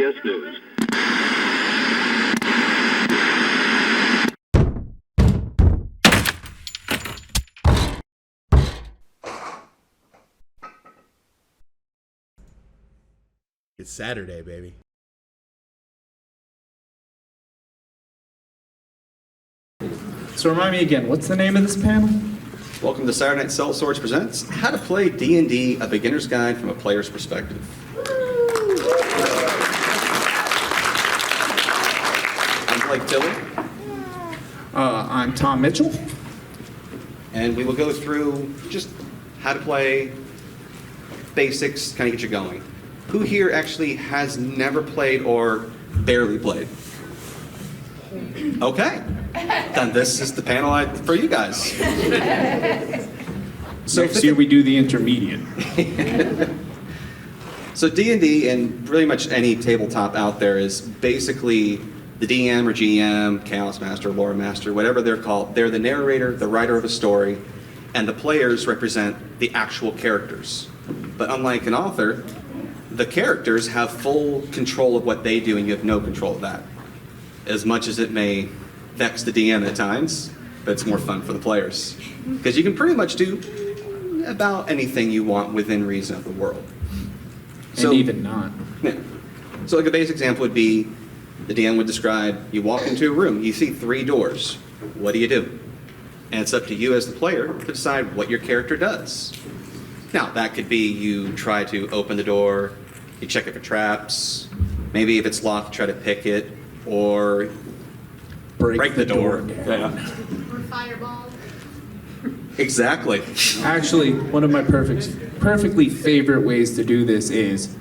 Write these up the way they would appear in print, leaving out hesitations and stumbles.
CBS News. It's Saturday, baby. So remind me again, what's the name of this panel? Welcome to Saturday Night Cell Swords Presents How to Play D&D, a Beginner's Guide from a Player's Perspective. I'm Blake Tilley. I'm Tom Mitchell. And we will go through just how to play, basics, kind of get you going. Who here actually has never played or barely played? Okay, then this is the panel for you guys. So next year we do the intermediate. So D&D and pretty much any tabletop out there is basically the DM or GM, Chaos Master, Lore Master, whatever they're called. They're the narrator, the writer of a story, and the players represent the actual characters. But unlike an author, the characters have full control of what they do and you have no control of that. As much as it may vex the DM at times, but it's more fun for the players. Because you can pretty much do about anything you want within reason of the world. And even not. Yeah. So like a basic example would be, the DM would describe, you walk into a room, you see 3 doors. What do you do? And it's up to you as the player to decide what your character does. Now, that could be you try to open the door, you check it for traps, maybe if it's locked, try to pick it, or break the door. Yeah. Or fireball. Exactly. Actually, one of my perfectly favorite ways to do this is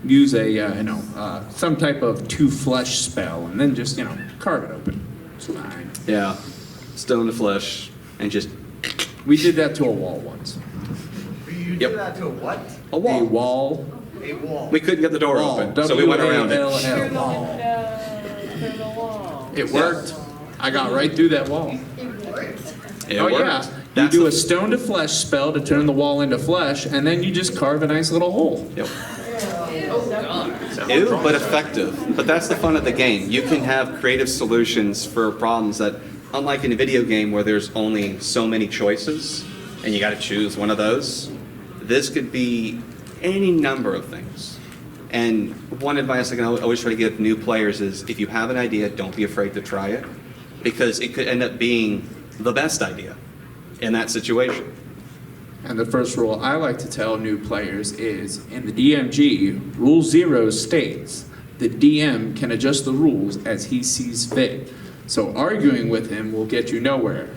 use a some type of 2 flesh spell and then just carve it open. It's fine. Yeah. Stone to flesh and just. We did that to a wall once. You Yep. did that to a what? A wall. A wall. A wall. We couldn't get the door open, so we went around it. W-A-L-L. It worked. I got right through that wall. It Oh worked. yeah. You That's do the- a stone to flesh spell to turn the wall into flesh, and then you just carve a nice little hole. Yep. Ew, but effective. But that's the fun of the game. You can have creative solutions for problems that, unlike in a video game where there's only so many choices, and you got to choose one of those, this could be any number of things. And one advice I can always try to give new players is, if you have an idea, don't be afraid to try it, because it could end up being the best idea in that situation. And the first rule I like to tell new players is, in the DMG, Rule 0 states, the DM can adjust the rules as he sees fit. So arguing with him will get you nowhere.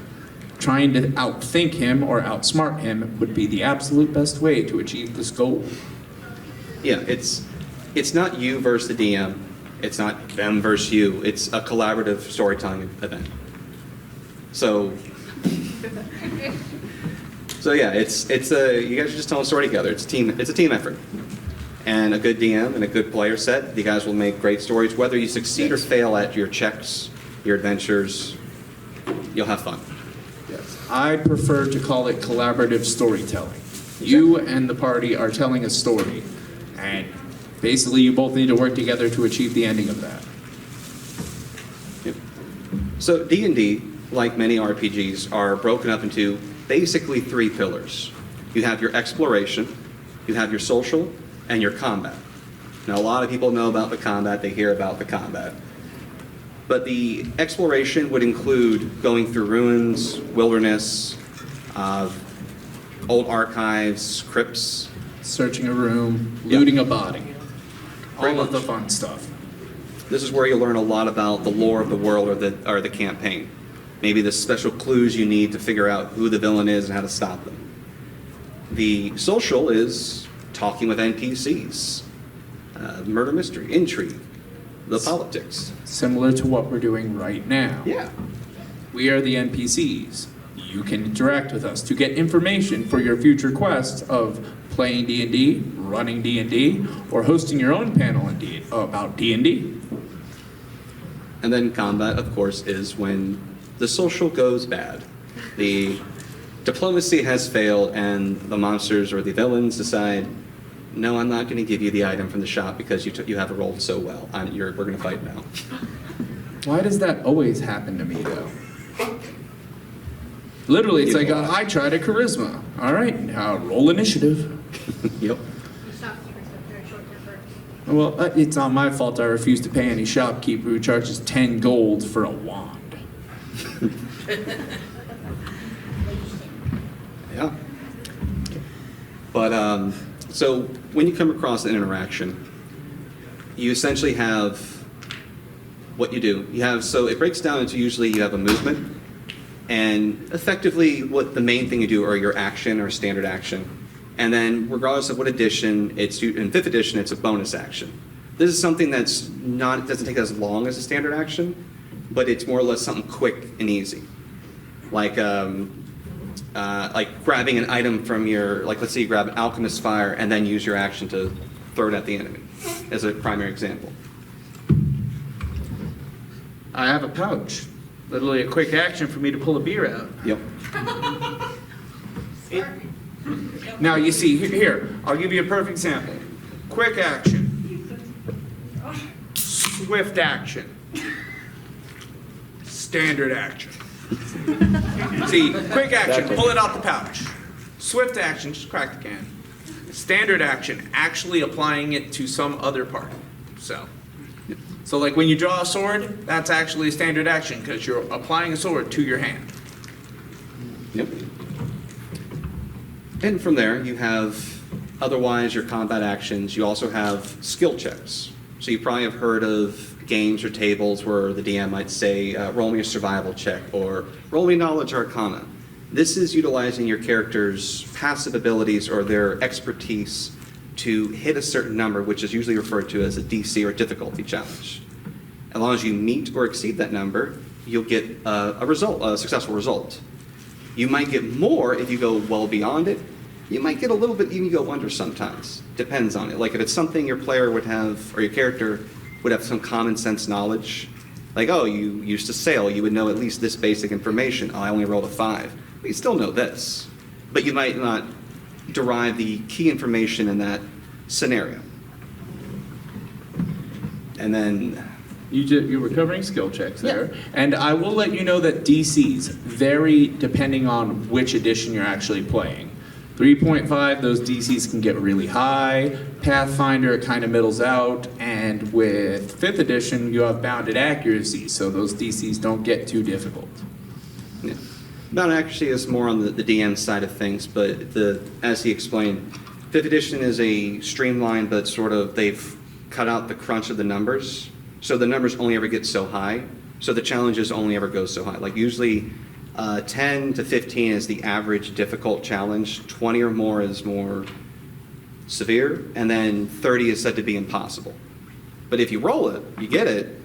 Trying to outthink him or outsmart him would be the absolute best way to achieve this goal. Yeah, it's not you versus the DM. It's not them versus you. It's a collaborative storytelling event. So yeah, it's you guys are just telling a story together. It's a team effort. And a good DM and a good player set, you guys will make great stories. Whether you succeed or fail at your checks, your adventures, you'll have fun. Yes. I prefer to call it collaborative storytelling. You and the party are telling a story, and basically you both need to work together to achieve the ending of that. Yep. So D&D, like many RPGs, are broken up into basically 3 pillars. You have your exploration, you have your social, and your combat. Now, a lot of people know about the combat, they hear about the combat. But the exploration would include going through ruins, wilderness, old archives, crypts. Searching a room, Yep. looting a body. Pretty All of the much. fun stuff. This is where you learn a lot about the lore of the world or the campaign. Maybe the special clues you need to figure out who the villain is and how to stop them. The social is talking with NPCs, murder mystery, intrigue, the politics. Similar to what we're doing right now. Yeah. We are the NPCs. You can interact with us to get information for your future quests of playing D&D, running D&D, or hosting your own panel about D&D. And then combat, of course, is when the social goes bad. The diplomacy has failed and the monsters or the villains decide No, I'm not going to give you the item from the shop because you haven't rolled so well. We're going to fight now. Why does that always happen to me, though? Literally, it's like I tried a charisma. All right, now roll initiative. Yep. The shopkeepers are very short-tempered. Well, it's not my fault I refuse to pay any shopkeeper who charges 10 gold for a wand. Yeah. But so when you come across an interaction, you essentially have what you do. So it breaks down into usually you have a movement, and effectively what the main thing you do are your action or standard action. And then regardless of what edition, in 5th edition, it's a bonus action. This is something it doesn't take as long as a standard action, but it's more or less something quick and easy. Like grabbing an item from let's say you grab an alchemist fire and then use your action to throw it at the enemy, as a primary example. I have a pouch. Literally a quick action for me to pull a beer out. Yep. Now, you see, here, I'll give you a perfect example. Quick action. Swift action. Standard action. See, quick action, pull it out the pouch. Swift action, just crack the can. Standard action, actually applying it to some other part. So like when you draw a sword, that's actually a standard action because you're applying a sword to your hand. Yep. And from there, you have otherwise your combat actions. You also have skill checks. So you probably have heard of games or tables where the DM might say, roll me a survival check or roll me knowledge or arcana. This is utilizing your character's passive abilities or their expertise to hit a certain number, which is usually referred to as a DC or difficulty challenge. As long as you meet or exceed that number, you'll get a successful result. You might get more if you go well beyond it. You might get a little bit, even go under sometimes. Depends on it. Like if it's something your player would have, or your character would have some common sense knowledge, like, oh, you used to sail, you would know at least this basic information. Oh, I only rolled a 5. But you still know this. But you might not derive the key information in that scenario. And then You were covering skill checks there. Yeah. And I will let you know that DCs vary depending on which edition you're actually playing. 3.5, those DCs can get really high. Pathfinder, it kind of middles out. And with 5th edition, you have bounded accuracy, so those DCs don't get too difficult. Yeah. Bounded accuracy is more on the DM side of things, but as he explained, 5th edition is a streamlined, but sort of they've cut out the crunch of the numbers. So the numbers only ever get so high. So the challenges only ever go so high. Like usually 10 to 15 is the average difficult challenge. 20 or more is more severe. And then 30 is said to be impossible. But if you roll it, you get it,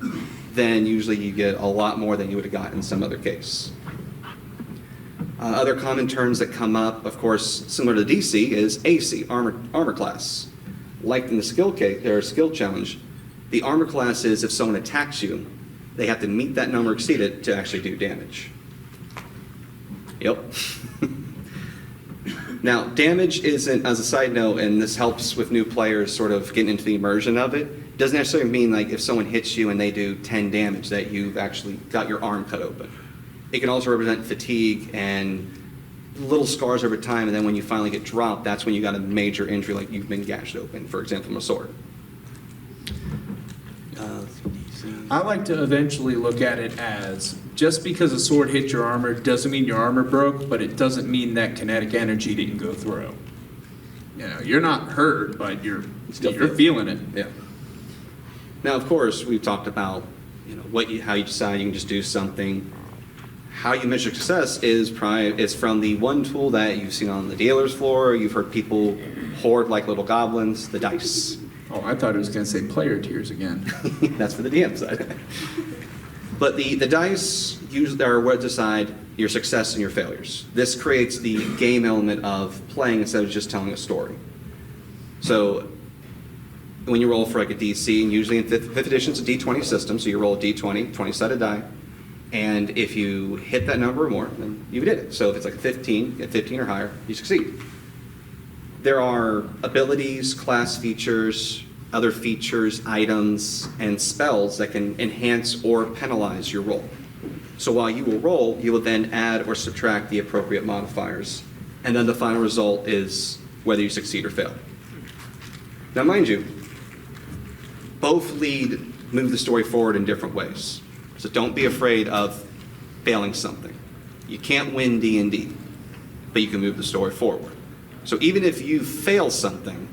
then usually you get a lot more than you would have got in some other case. Other common terms that come up, of course, similar to DC, is AC, armor class. Like in the skill challenge, the armor class is if someone attacks you, they have to meet that number, exceed it, to actually do damage. Yep. Now, damage isn't, as a side note, and this helps with new players sort of getting into the immersion of it, doesn't necessarily mean like if someone hits you and they do 10 damage that you've actually got your arm cut open. It can also represent fatigue and little scars over time, and then when you finally get dropped, that's when you got a major injury, like you've been gashed open, for example, from a sword. I like to eventually look at it as just because a sword hit your armor doesn't mean your armor broke, but it doesn't mean that kinetic energy didn't go through. You know, you're not hurt, but you're feeling it. Yeah. Now, of course, we've talked about how you decide you can just do something. How you measure success is from the one tool that you've seen on the dealer's floor. You've heard people hoard like little goblins, the dice. Oh, I thought it was going to say player tiers again. That's for the DM side. But the dice are what decide your success and your failures. This creates the game element of playing instead of just telling a story. So when you roll for like a DC, and usually in 5th edition it's a D20 system, so you roll a D20, 20-sided die, and if you hit that number or more, then you did it. So if it's like a 15 or higher, you succeed. There are abilities, class features, other features, items, and spells that can enhance or penalize your roll. So while you will roll, you will then add or subtract the appropriate modifiers. And then the final result is whether you succeed or fail. Now, mind you, both move the story forward in different ways. So don't be afraid of failing something. You can't win D&D, but you can move the story forward. So even if you fail something,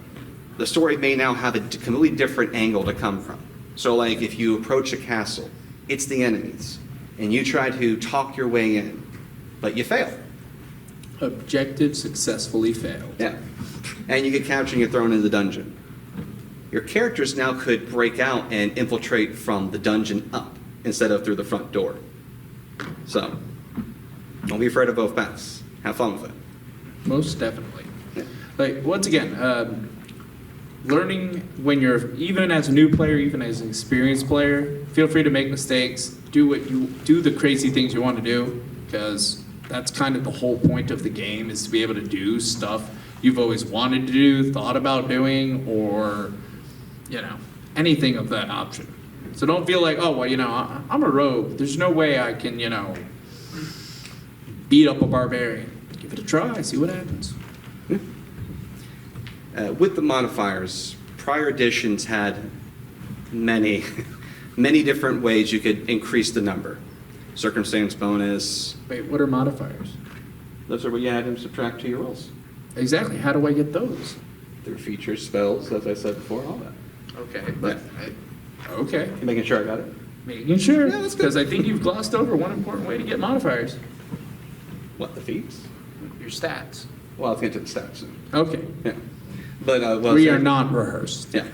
the story may now have a completely different angle to come from. So like if you approach a castle, it's the enemies, and you try to talk your way in, but you fail. Objective successfully failed. Yeah. And you get captured and you're thrown into the dungeon. Your characters now could break out and infiltrate from the dungeon up instead of through the front door. So, don't be afraid of both paths. Have fun with it. Most definitely. Yeah. Like, once again, learning when you're, even as a new player, even as an experienced player, feel free to make mistakes. Do the crazy things you want to do, because that's kind of the whole point of the game, is to be able to do stuff you've always wanted to do, thought about doing, or, anything of that option. So don't feel like, oh, well, I'm a rogue. There's no way I can, beat up a barbarian. Give it a try, see what happens. With the modifiers, prior editions had many, many different ways you could increase the number. Circumstance bonus. Wait, what are modifiers? Those are what you add and subtract to your rolls. Exactly, how do I get those? Through features, spells, as I said before, all that. Okay, but, okay. You making sure I got it? Making sure, Yeah, that's good. because I think you've glossed over one important way to get modifiers. What, the feats? Your stats. Well, I'll get to the stats soon. Okay. Yeah. But, We are not rehearsed. Yeah.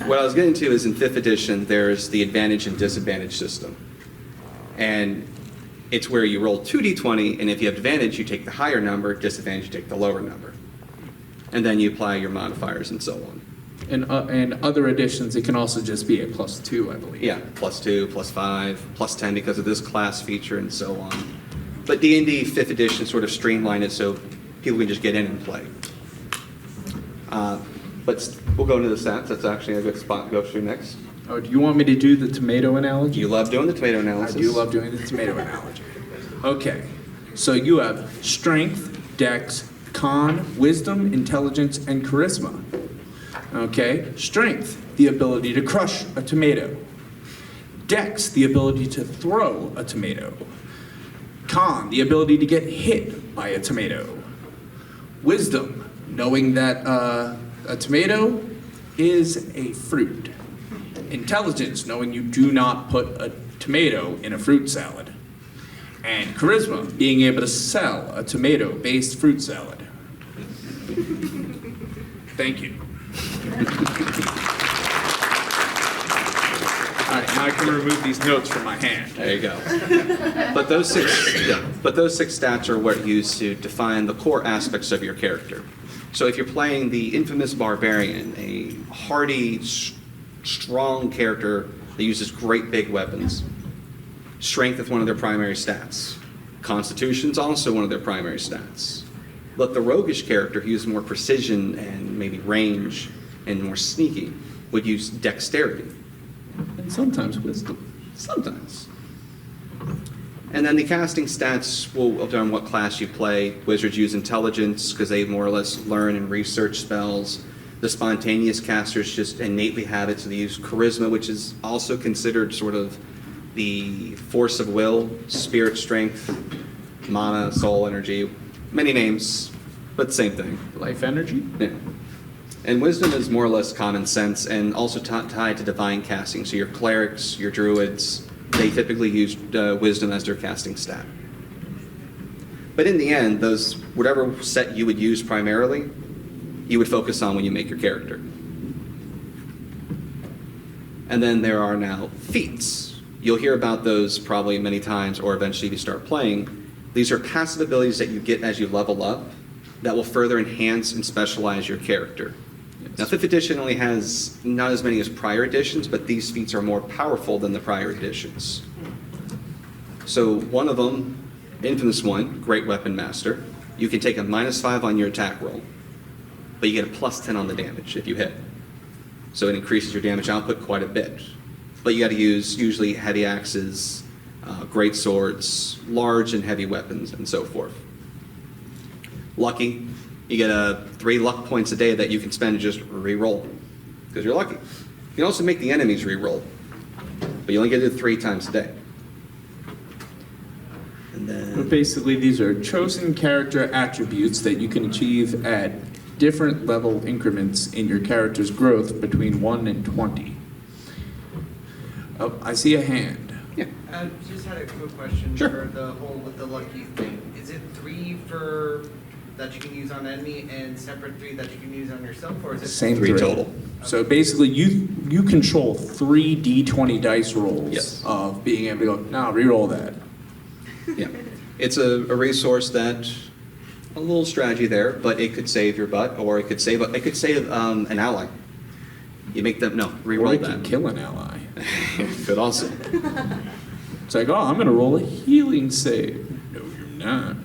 What I was getting to is in 5th edition, there's the advantage and disadvantage system. And it's where you roll 2d20, and if you have advantage, you take the higher number, disadvantage, you take the lower number. And then you apply your modifiers and so on. And other editions, it can also just be a +2, I believe. Yeah, +2, +5, +10 because of this class feature and so on. But D&D 5th edition sort of streamlined it so people can just get in and play. But we'll go into the stats. That's actually a good spot to go through next. Oh, do you want me to do the tomato analogy? You love doing the tomato analysis. I do love doing the tomato analogy. Okay, so you have strength, dex, con, wisdom, intelligence, and charisma. Okay, strength, the ability to crush a tomato. Dex, the ability to throw a tomato. Con, the ability to get hit by a tomato. Wisdom, knowing that a tomato is a fruit. Intelligence, knowing you do not put a tomato in a fruit salad. And charisma, being able to sell a tomato-based fruit salad. Thank you. All right, now I can remove these notes from my hand. There you go. But those six stats are what are used to define the core aspects of your character. So if you're playing the infamous barbarian, a hardy, strong character that uses great big weapons, strength is one of their primary stats. Constitution's also one of their primary stats. But the roguish character who uses more precision and maybe range and more sneaky would use dexterity. And sometimes wisdom. Sometimes. And then the casting stats will determine what class you play. Wizards use intelligence because they more or less learn and research spells. The spontaneous casters just innately have it, so they use charisma, which is also considered sort of the force of will, spirit strength, mana, soul energy. Many names, but same thing. Life energy? Yeah. And wisdom is more or less common sense and also tied to divine casting. So your clerics, your druids, they typically use wisdom as their casting stat. But in the end, those whatever set you would use primarily, you would focus on when you make your character. And then there are now feats. You'll hear about those probably many times, or eventually if you start playing. These are passive abilities that you get as you level up that will further enhance and specialize your character. Yes. Now, 5th edition only has not as many as prior editions, but these feats are more powerful than the prior editions. So one of them, infamous one, Great Weapon Master, you can take a -5 on your attack roll. but you get a plus 10 on the damage if you hit. So it increases your damage output quite a bit. But you got to use usually heavy axes, great swords, large and heavy weapons, and so forth. Lucky, you get 3 luck points a day that you can spend to just re-roll, because you're lucky. You can also make the enemies re-roll, but you only get to do it 3 times a day. And But then, basically, these are chosen character attributes that you can achieve at different level increments in your character's growth between 1 and 20. Oh, I see a hand. yeah, Just had a quick question Sure. for the whole with the lucky thing. Is it 3 for that you can use on enemy and separate 3 that you can use on yourself, or is it Same 3 total. So basically, you control 3 d20 dice rolls Yes. of being able to go, no, reroll that. Yeah, it's a resource that a little strategy there, but it could save your butt, or it could save an ally. You make them Or re-roll it can that. kill an ally. Could also. It's like, oh, I'm going to roll a healing save. No, you're not.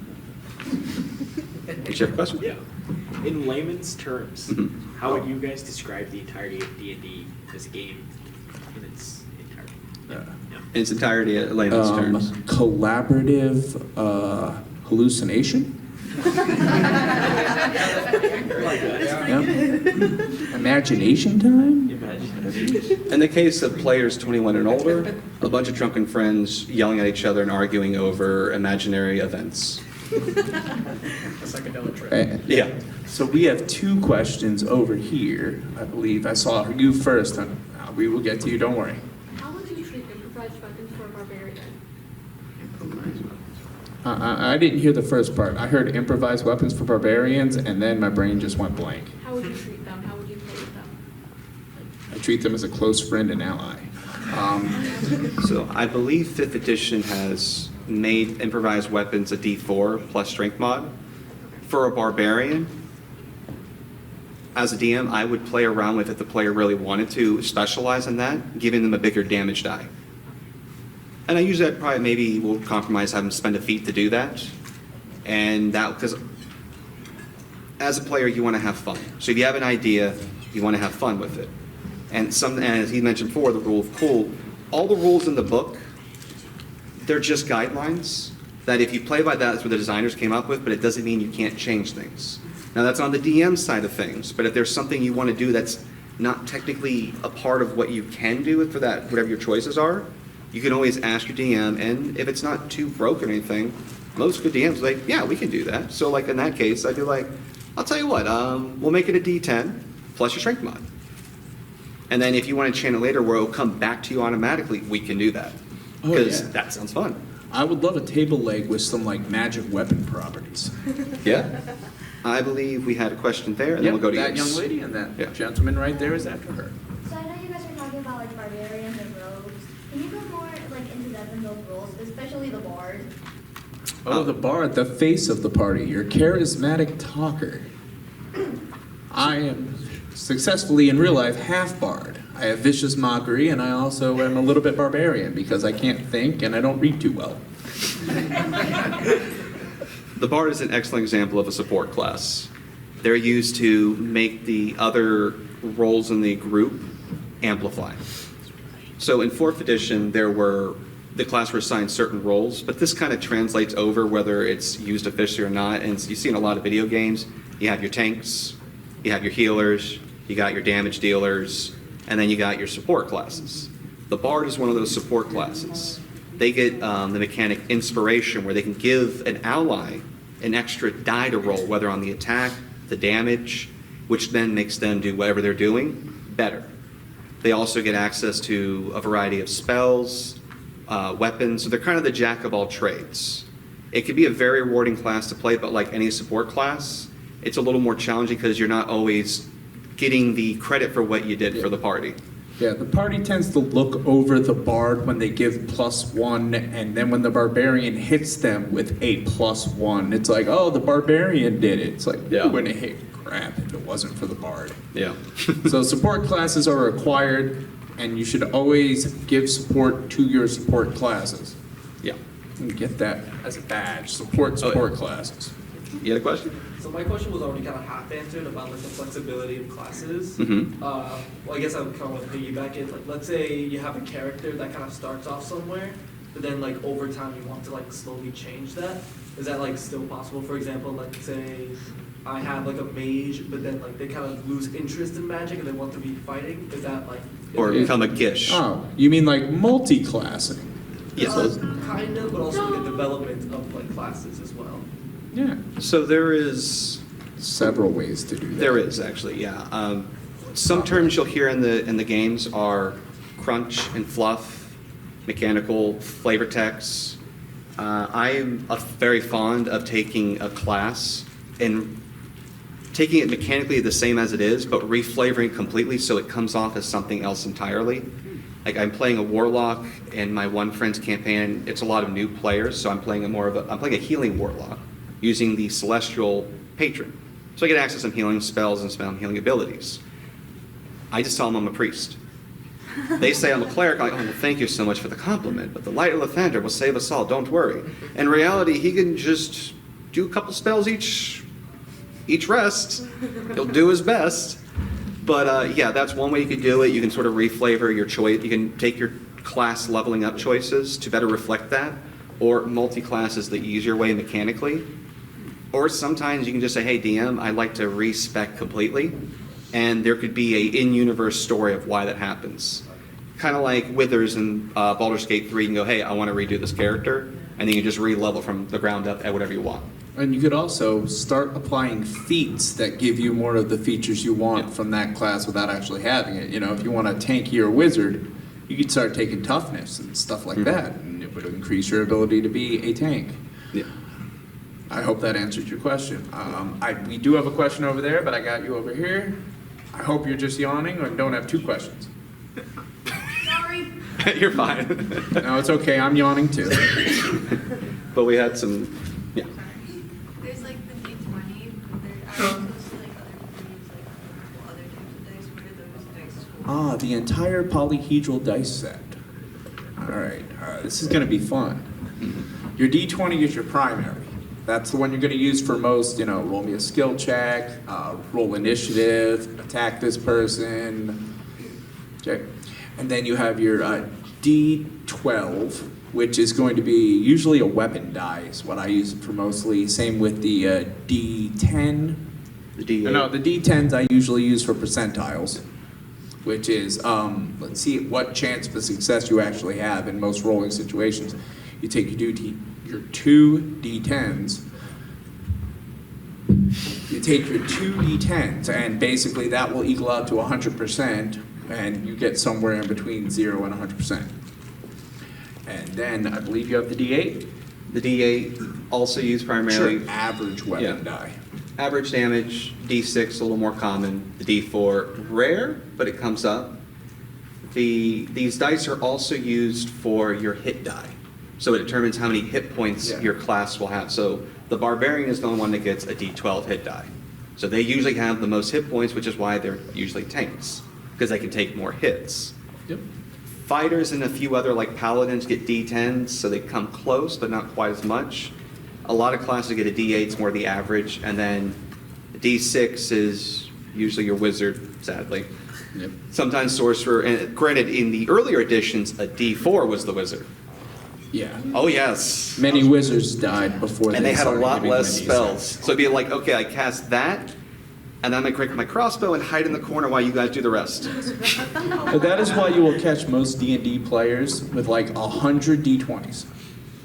Did you have a question? Yeah. In layman's terms, Mhm. how would you guys describe the entirety of D&D as a game in its entirety? Yeah. In its entirety, at layman's terms. Collaborative hallucination. Like that. Yep. Imagination time. Imagine. In the case of players 21 and older, a bunch of drunken friends yelling at each other and arguing over imaginary events. psychedelic trip? Yeah. So we have 2 questions over here. I believe I saw you first. We will get to you. Don't worry. How would you treat improvised weapons for a barbarian? I didn't hear the first part. I heard improvised weapons for barbarians, and then my brain just went blank. How would you treat them? How would you play with them? I treat them as a close friend and ally. So I believe 5th edition has made improvised weapons a D4 plus strength mod. For a barbarian, as a DM, I would play around with if the player really wanted to specialize in that, giving them a bigger damage die. And I use that probably maybe we'll compromise, have them spend a feat to do that. And that, because as a player, you want to have fun. So if you have an idea, you want to have fun with it. And as he mentioned before, the rule of cool, all the rules in the book, they're just guidelines that if you play by that, that's what the designers came up with, but it doesn't mean you can't change things. Now that's on the DM side of things, but if there's something you want to do that's not technically a part of what you can do for that, whatever your choices are, you can always ask your DM, and if it's not too broken or anything, most good DMs are like, yeah, we can do that. So like in that case, I'd be like, I'll tell you what, we'll make it a D10 plus your strength mod. And then if you want to chain it later where it'll come back to you automatically, we can do that. Oh, Because yeah. that sounds fun. I would love a table leg with some like magic weapon properties. Yeah. I believe we had a question there, and then we'll go to that yours. young lady and that Yeah. gentleman right there is after her. So I know you guys were talking about like barbarians and rogues. Can you go more like into depth in those roles, especially the bard? Oh, the bard, the face of the party, your charismatic talker. I am successfully in real life half bard. I have vicious mockery, and I also am a little bit barbarian because I can't think and I don't read too well. The bard is an excellent example of a support class. They're used to make the other roles in the group amplify. So in 4th edition, the class were assigned certain roles, but this kind of translates over whether it's used officially or not. And you see in a lot of video games, you have your tanks, you have your healers, you got your damage dealers, and then you got your support classes. The bard is one of those support classes. They get the mechanic inspiration, where they can give an ally an extra die to roll, whether on the attack, the damage, which then makes them do whatever they're doing better. They also get access to a variety of spells, weapons, so they're kind of the jack of all trades. It can be a very rewarding class to play, but like any support class, it's a little more challenging because you're not always getting the credit for what you did for the party. Yeah, the party tends to look over the bard when they give +1, and then when the barbarian hits them with a +1, it's like, oh, the barbarian did it. It's like, Yeah. you wouldn't have hit crap if it wasn't for the bard. Yeah. So support classes are required, and you should always give support to your support classes. Yeah. And get that as a badge, support Oh, yeah. classes. You had a question? So my question was already kind of half answered about like the flexibility of classes. Mhm. Well, I guess I would kind of want to piggyback it. Like, let's say you have a character that kind of starts off somewhere, but then like over time you want to like slowly change that. Is that like still possible? For example, let's say I have like a mage, but then like they kind of lose interest in magic and they want to be fighting. Is that like? Or become a gish. Oh, you mean like multi-classing? Yes. Kind of, but also like the development of like classes as well. Yeah. So there is Several ways to do that. There is actually, yeah. Some terms you'll hear in the games are crunch and fluff, mechanical, flavor text. I am very fond of taking a class and taking it mechanically the same as it is, but reflavoring it completely so it comes off as something else entirely. Like I'm playing a warlock in my one friend's campaign. It's a lot of new players, so I'm playing a healing warlock using the celestial patron. So I get access to some healing spells and some healing abilities. I just tell them I'm a priest. They say I'm a cleric. I'm like, oh, well, thank you so much for the compliment, but the light of Lathander will save us all, don't worry. In reality, he can just do a couple spells each rest. He'll do his best. But yeah, that's one way you could do it. You can sort of reflavor your choice. You can take your class leveling up choices to better reflect that, or multi-class is the easier way mechanically. Or sometimes you can just say, hey, DM, I'd like to respec completely. And there could be a in-universe story of why that happens. Kind of like Withers in Baldur's Gate 3, you can go, hey, I want to redo this character. And then you just re-level from the ground up at whatever you want. And you could also start applying feats that give you more of the features you want from that class without actually having it. You know, if you want a tankier wizard, you could start taking toughness and stuff like that, and it would increase your ability to be a tank. Yeah. I hope that answered your question. We do have a question over there, but I got you over here. I hope you're just yawning or don't have two questions. Sorry. You're fine. No, it's okay. I'm yawning too. But we had some, yeah. There's like the D20, but there are also like other things, like other types of dice. Where do those dice go? The entire polyhedral dice set. All right, this is going to be fun. Your D20 is your primary. That's the one you're going to use for most, roll me a skill check, roll initiative, attack this person. Okay. And then you have your D12, which is going to be usually a weapon die, is what I use it for mostly. Same with the D10. The D8. No, the D10s I usually use for percentiles, which is, let's see what chance of success you actually have in most rolling situations. You take your two D10s, you take your two D10s, and basically that will equal out to 100%, and you get somewhere in between 0 and 100%. And then I believe you have the D8. The D8 also used primarily. Sure. Average weapon die. Average damage, D6 a little more common. The D4 rare, but it comes up. These dice are also used for your hit die. So it determines how many hit points your class will have. So the Barbarian is the only one that gets a D12 hit die. So they usually have the most hit points, which is why they're usually tanks, because they can take more hits. Yep. Fighters and a few other like paladins get D10s, so they come close, but not quite as much. A lot of classes get a D8, it's more the average, and then D6 is usually your wizard, sadly. Yep. Sometimes sorcerer, and granted, in the earlier editions, a D4 was the wizard. Yeah. Oh yes. Many wizards died before And they had a started lot getting less minis. spells. So it'd be like, okay, I cast that, and then I'm gonna crank my crossbow and hide in the corner while you guys do the rest. But that is why you will catch most D&D players with like 100 D20s.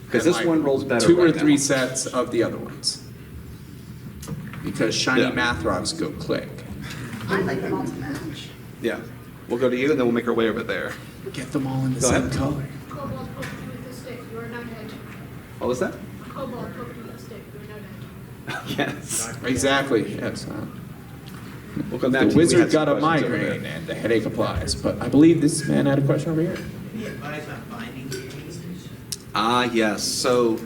Because And this like one rolls better. 2 or right 3 now. sets of the other ones. Because shiny Yeah. math rocks go click. I like them all to match. Yeah. We'll go to you, and then we'll make our way over there. Get them all in the Go same ahead. color. Kobold poked you with a stick, you are now dead. What was that? Kobold poked you with a stick, you are now dead. Yes. Exactly, yes. We'll come back The to you. We wizard had some got a questions over migraine there. and the headache applies. But I believe this man had a question over here. Any advice on finding games? Ah, yes. So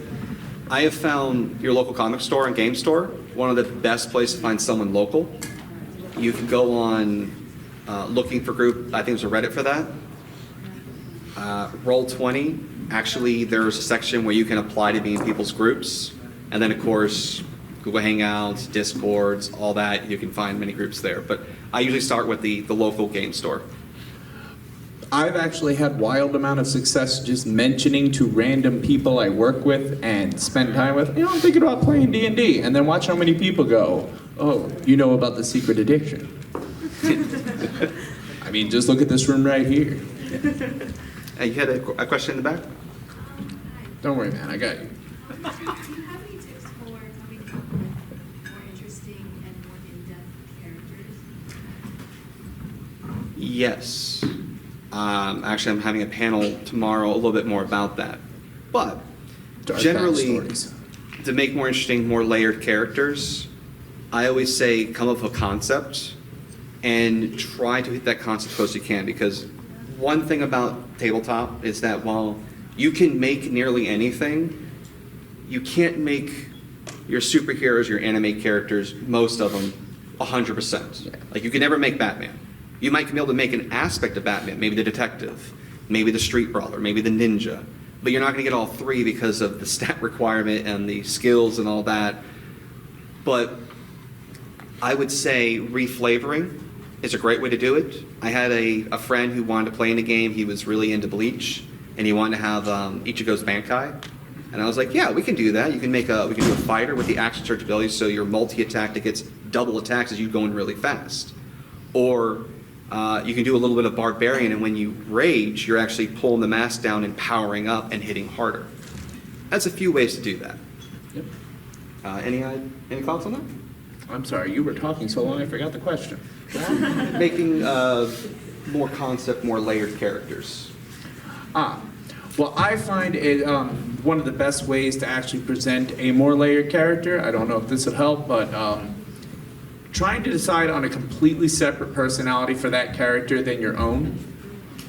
I have found your local comic store and game store one of the best places to find someone local. You can go on looking for group, I think there's a Reddit for that. Roll20, actually there's a section where you can apply to be in people's groups. And then of course, Google Hangouts, Discords, all that. You can find many groups there. But I usually start with the local game store. I've actually had wild amount of success just mentioning to random people I work with and spend time with, I'm thinking about playing D&D, and then watch how many people go, oh, you know about the secret addiction. I mean, just look at this room right here. You had a question in the back? Don't worry, man, I got you. Do you have any tips for coming up with more interesting and more in-depth characters? Yes. Actually, I'm having a panel tomorrow a little bit more about that. But Dark generally, backstories. to make more interesting, more layered characters, I always say come up with a concept and try to hit that concept as close as you can. Because one thing about tabletop is that while you can make nearly anything, you can't make your superheroes, your anime characters, most of them, 100%. Like, you can never make Batman. You might be able to make an aspect of Batman, maybe the detective, maybe the street brawler, maybe the ninja, but you're not going to get all three because of the stat requirement and the skills and all that. But I would say reflavoring is a great way to do it. I had a friend who wanted to play in a game. He was really into Bleach, and he wanted to have Ichigo's Bankai. And I was like, yeah, we can do that. We can do a fighter with the action surge ability, so your multi-attack that gets double attacks as you going really fast. Or you can do a little bit of barbarian, and when you rage, you're actually pulling the mask down and powering up and hitting harder. That's a few ways to do that. Yep. Any thoughts on that? I'm sorry, you were talking so long I forgot the question. Making more concept, more layered characters. Well, I find it one of the best ways to actually present a more layered character. I don't know if this would help, but trying to decide on a completely separate personality for that character than your own.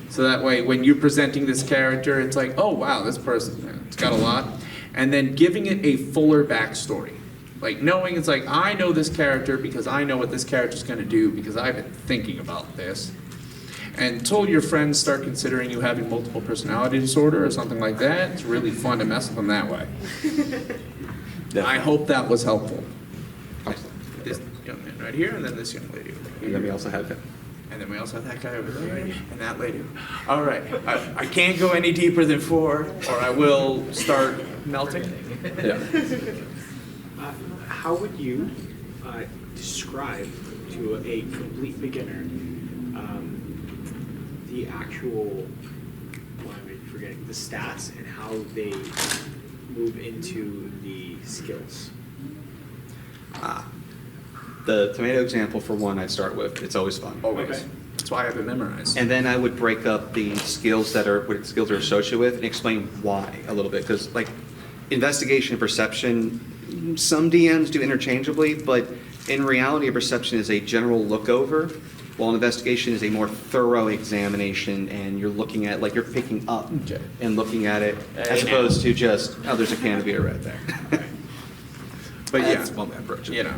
So that way, when you're presenting this character, it's like, oh wow, this person, it's got a lot. And then giving it a fuller backstory. Like knowing it's like, I know this character because I know what this character's gonna do because I've been thinking about this. And until your friends start considering you having multiple personality disorder or something like that, it's really fun to mess with them that way. I hope that was helpful. This young man right here, and then this young lady over here. And then we also have him. And then we also have that guy over there, and that lady. All right, I can't go any deeper than 4, or I will start melting. Yeah. How would you describe to a complete beginner the actual, why am I forgetting, the stats and how they move into the skills? The tomato example, for one, I'd start with. It's always fun. Always. Okay. That's why I have it memorized. And then I would break up the skills what skills are associated with and explain why a little bit. Because like investigation and perception, some DMs do interchangeably, but in reality, perception is a general look over, while investigation is a more thorough examination, and you're looking at, like, you're picking up and looking at it, as opposed to just, oh, there's a can of beer right there. But yeah, That's one way I approach it. you know,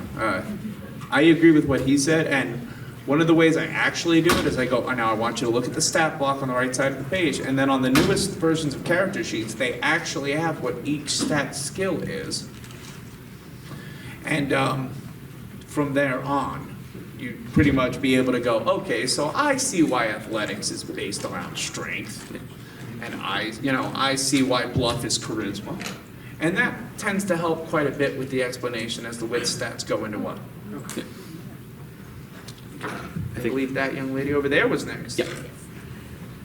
I agree with what he said, and one of the ways I actually do it is I go, oh, now I want you to look at the stat block on the right side of the page, and then on the newest versions of character sheets, they actually have what each stat skill is. And from there on, you pretty much be able to go, okay, so I see why athletics is based around strength, and I see why bluff is charisma. And that tends to help quite a bit with the explanation as to which stats go into what. Okay. I believe that young lady over there was next. Yeah.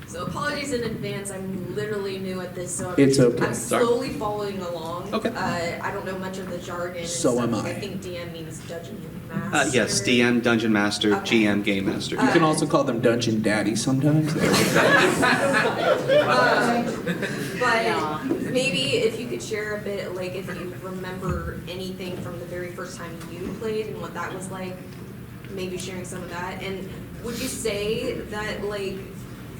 So apologies in advance, I'm literally new at this, so It's okay. I'm slowly following along. Okay. I don't know much of the jargon and So stuff. am I. I think DM means Dungeon Master. Yes, DM, Dungeon Master, Okay. GM, Game Master. You can also call them Dungeon Daddy sometimes. But maybe if you could share a bit, like if you remember anything from the very first time you played and what that was like, maybe sharing some of that. And would you say that, like,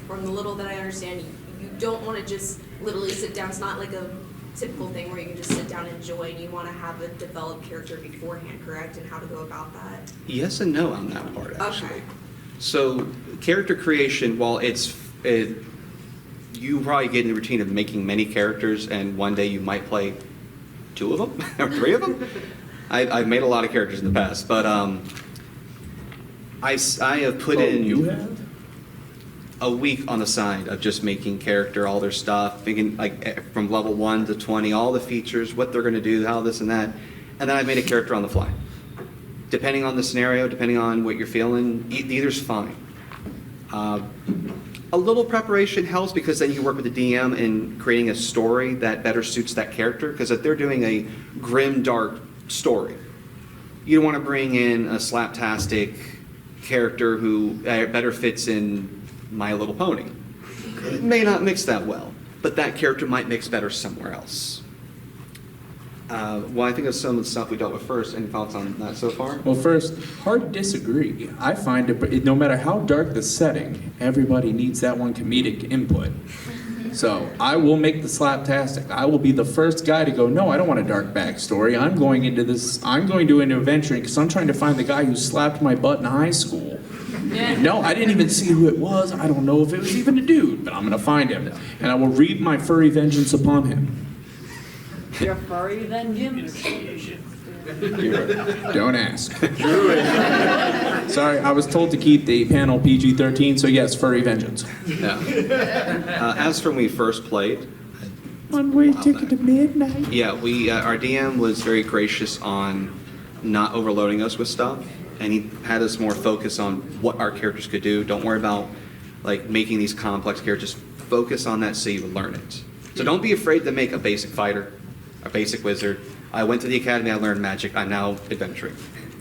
from the little that I understand, you don't want to just literally sit down, it's not like a typical thing where you can just sit down and enjoy, and you want to have a developed character beforehand, correct? And how to go about that? Yes and no on that part, actually. Okay. So character creation, while you probably get in the routine of making many characters, and one day you might play 2 of them or 3 of them. I've made a lot of characters in the past, but I have put in You have? a week on the side of just making character, all their stuff, thinking like from level 1 to 20, all the features, what they're going to do, how this and that, and then I've made a character on the fly. Depending on the scenario, depending on what you're feeling, either's fine. A little preparation helps because then you work with the DM in creating a story that better suits that character. Because if they're doing a grim, dark story, you don't want to bring in a slaptastic character who better fits in My Little Pony. It may not mix that well, but that character might mix better somewhere else. Well, I think of some of the stuff we dealt with first. Any thoughts on that so far? Well, first, hard to disagree. I find it, no matter how dark the setting, everybody needs that one comedic input. So I will make the slaptastic. I will be the first guy to go, no, I don't want a dark backstory. I'm going to an adventure because I'm trying to find the guy who slapped my butt in high school. No, I didn't even see who it was. I don't know if it was even a dude, but I'm going to find him. And I will wreak my furry vengeance upon him. You're furry then, Jim? Don't ask. Sorry, I was told to keep the panel PG-13, so yes, furry vengeance. Yeah. As for when we first played, One-way ticket to midnight. yeah, our DM was very gracious on not overloading us with stuff, and he had us more focus on what our characters could do. Don't worry about like making these complex characters. Just focus on that so you learn it. So don't be afraid to make a basic fighter, a basic wizard. I went to the academy, I learned magic, I'm now adventuring.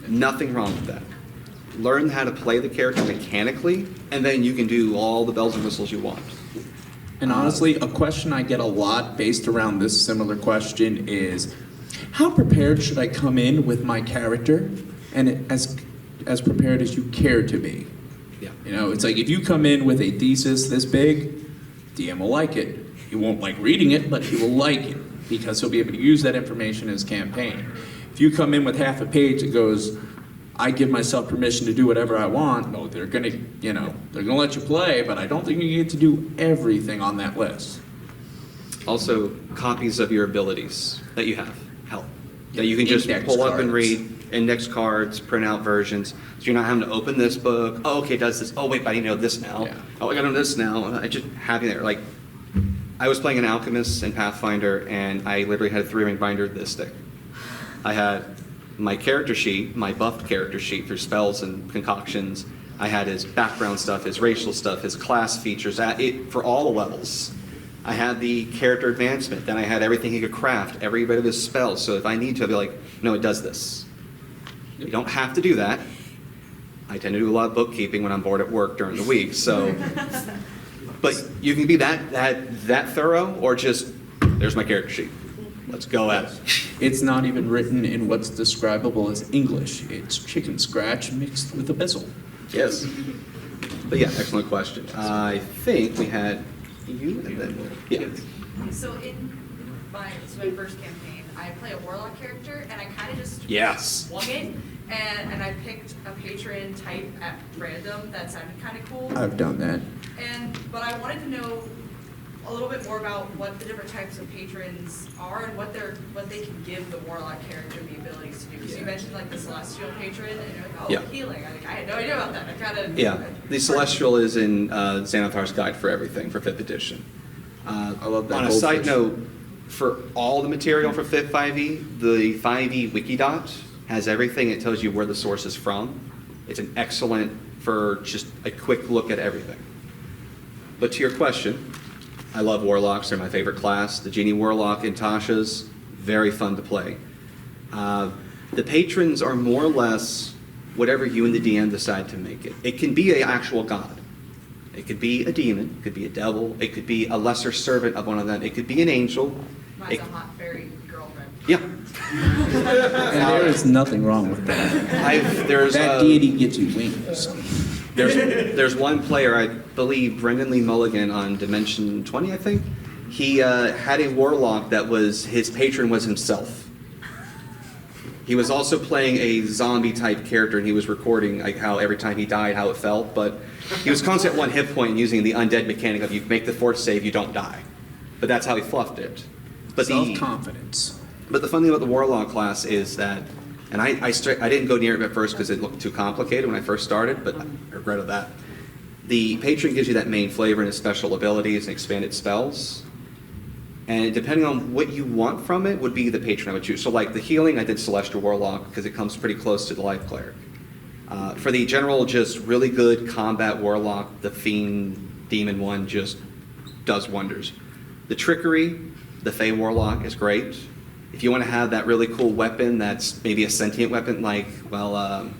Nothing wrong with that. Learn how to play the character mechanically, and then you can do all the bells and whistles you want. And honestly, a question I get a lot based around this similar question is, how prepared should I come in with my character, and as prepared as you care to be? Yeah. You know, it's like if you come in with a thesis this big, DM will like it. He won't like reading it, but he will like it because he'll be able to use that information in his campaign. If you come in with half a page that goes, I give myself permission to do whatever I want, no, they're gonna let you play, but I don't think you get to do everything on that list. Also, copies of your abilities that you have help. That you can just Index pull up and cards. read, index cards, print out versions, so you're not having to open this book. Oh, okay, it does this. Oh, wait, but I need to know this now. Yeah. Oh, I gotta know this now. I just having it like, I was playing an alchemist in Pathfinder, and I literally had a 3-ring binder this thick. I had my character sheet, my buffed character sheet for spells and concoctions. I had his background stuff, his racial stuff, his class features, for all the levels. I had the character advancement, then I had everything he could craft, every bit of his spells. So if I need to, I'll be like, no, it does this. You don't have to do that. I tend to do a lot of bookkeeping when I'm bored at work during the week, so. But you can be that thorough, or just, there's my character sheet. Let's go at it. It's not even written in what's describable as English. It's chicken scratch mixed with a bezel. Yes. But yeah, excellent question. I think we had you and then, yeah. So in my first campaign, I play a warlock character, and I kind of just Yes. swung it, and I picked a patron type at random that sounded kind of cool. I've done that. But I wanted to know a little bit more about what the different types of patrons are and what they can give the warlock character the abilities to do. So you mentioned like the celestial patron, and you're like, oh, Yeah. healing. I had no idea about that. I kind of The Celestial is in Xanathar's Guide for Everything for 5th edition. I love that. On a side note, for all the material for 5th 5e, the 5e Wikidot has everything. It tells you where the source is from. It's an excellent for just a quick look at everything. But to your question, I love Warlocks. They're my favorite class. The Genie Warlock in Tasha's, very fun to play. The patrons are more or less whatever you and the DM decide to make it. It can be an actual god. It could be a demon. It could be a devil. It could be a lesser servant of one of them. It could be an angel. mine's a hot fairy girlfriend. Yeah. And there is nothing wrong with that. That deity gets you wings. There's one player, I believe, Brendan Lee Mulligan on Dimension 20, I think. He had a warlock that was, his patron was himself. He was also playing a zombie-type character, and he was recording like how every time he died, how it felt. But he was constantly at 1 hit point using the undead mechanic of you make the fort save, you don't die. But that's how he fluffed it. But Self-confidence. But the fun thing about the warlock class is that And I didn't go near it at first because it looked too complicated when I first started, but I regretted that. The patron gives you that main flavor and his special abilities and expanded spells. And depending on what you want from it would be the patron I would choose. So like the healing, I did Celestial Warlock because it comes pretty close to the Life Cleric. For the general, just really good combat Warlock, the Fiend Demon one just does wonders. The Trickery, the Fey Warlock is great. If you want to have that really cool weapon that's maybe a sentient weapon like, well,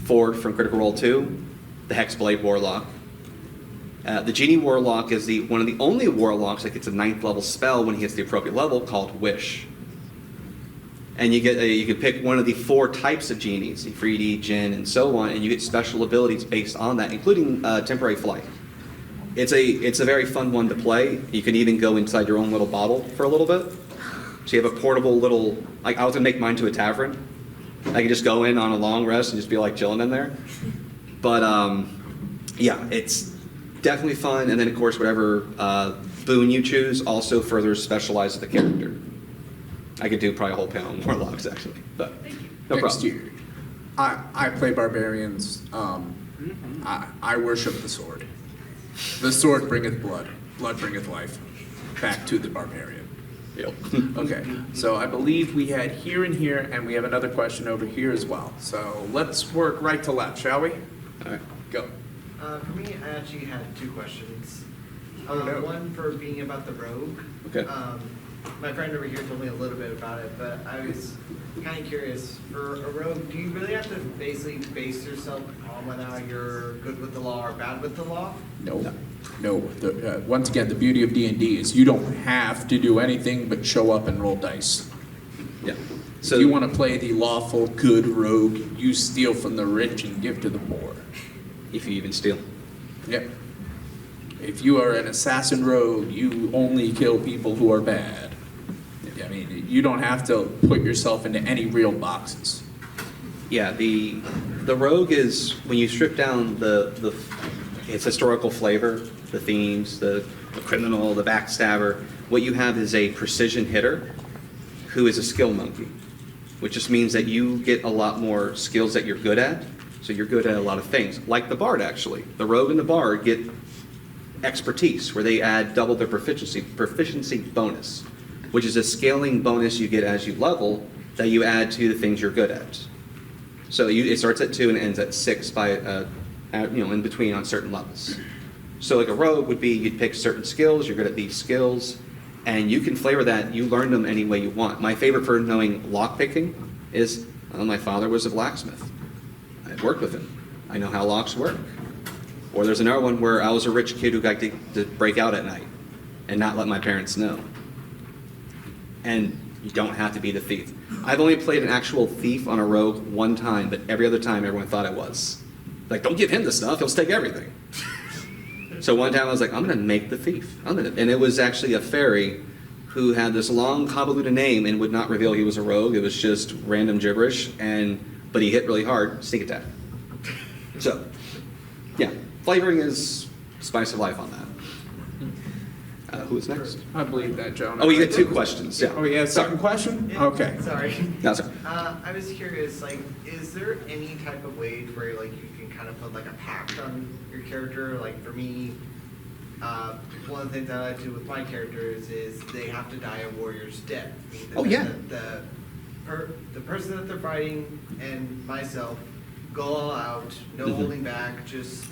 Ford from Critical Role 2, the Hexblade Warlock. The Genie Warlock is one of the only Warlocks that gets a 9th level spell when he hits the appropriate level called Wish. And you can pick one of the 4 types of genies, Ifriti, Jinn, and so on, and you get special abilities based on that, including temporary flight. It's a very fun one to play. You can even go inside your own little bottle for a little bit. So you have a portable little, like I was gonna make mine to a tavern. I can just go in on a long rest and just be like chilling in there. But yeah, it's definitely fun. And then of course, whatever boon you choose also further specializes the character. I could do probably a whole panel on Warlocks actually, but no Next problem. year, I play barbarians. I worship the sword. The sword bringeth blood. Blood bringeth life. Back to the barbarian. Yep. Okay, so I believe we had here and here, and we have another question over here as well. So let's work right to left, shall we? All right. Go. For me, I actually had 2 questions. Oh, no. One for being about the rogue. Okay. My friend over here told me a little bit about it, but I was kind of curious. For a rogue, do you really have to basically base yourself on whether you're good with the law or bad with the law? No. Once again, the beauty of D&D is you don't have to do anything but show up and roll dice. Yeah. So if you want to play the lawful good rogue, you steal from the rich and give to the poor. If you even steal. Yep. If you are an assassin rogue, you only kill people who are bad. I mean, you don't have to put yourself into any real boxes. Yeah, the rogue is when you strip down its historical flavor, the themes, the criminal, the backstabber. What you have is a precision hitter who is a skill monkey, which just means that you get a lot more skills that you're good at. So you're good at a lot of things, like the bard actually. The rogue and the bard get expertise, where they add double their proficiency bonus, which is a scaling bonus you get as you level that you add to the things you're good at. So it starts at 2 and ends at 6 by, in between on certain levels. So like a rogue would be, you'd pick certain skills, you're good at these skills, and you can flavor that, you learn them any way you want. My favorite for knowing lock picking is, my father was a blacksmith. I worked with him. I know how locks work. Or there's another one where I was a rich kid who got to break out at night and not let my parents know. And you don't have to be the thief. I've only played an actual thief on a rogue one time, but every other time everyone thought I was. Like, don't give him the stuff, he'll take everything. So one time I was like, I'm gonna make the thief. And it was actually a fairy who had this long convoluted name and would not reveal he was a rogue. It was just random gibberish, but he hit really hard, sneak attack. So, yeah, flavoring is spice of life on that. Who is next? I believe that, Joan. Oh, you had 2 questions. Yeah. Oh, yeah, second question? Yeah, Okay. Sorry. No, sorry. I was curious, like, is there any type of way where, like, you can kind of put, like, a pact on your character? Like, for me, one of the things I like to do with my characters is they have to die a warrior's death. Oh, yeah. The person that they're fighting and myself go all out, no Mhm. holding back, just...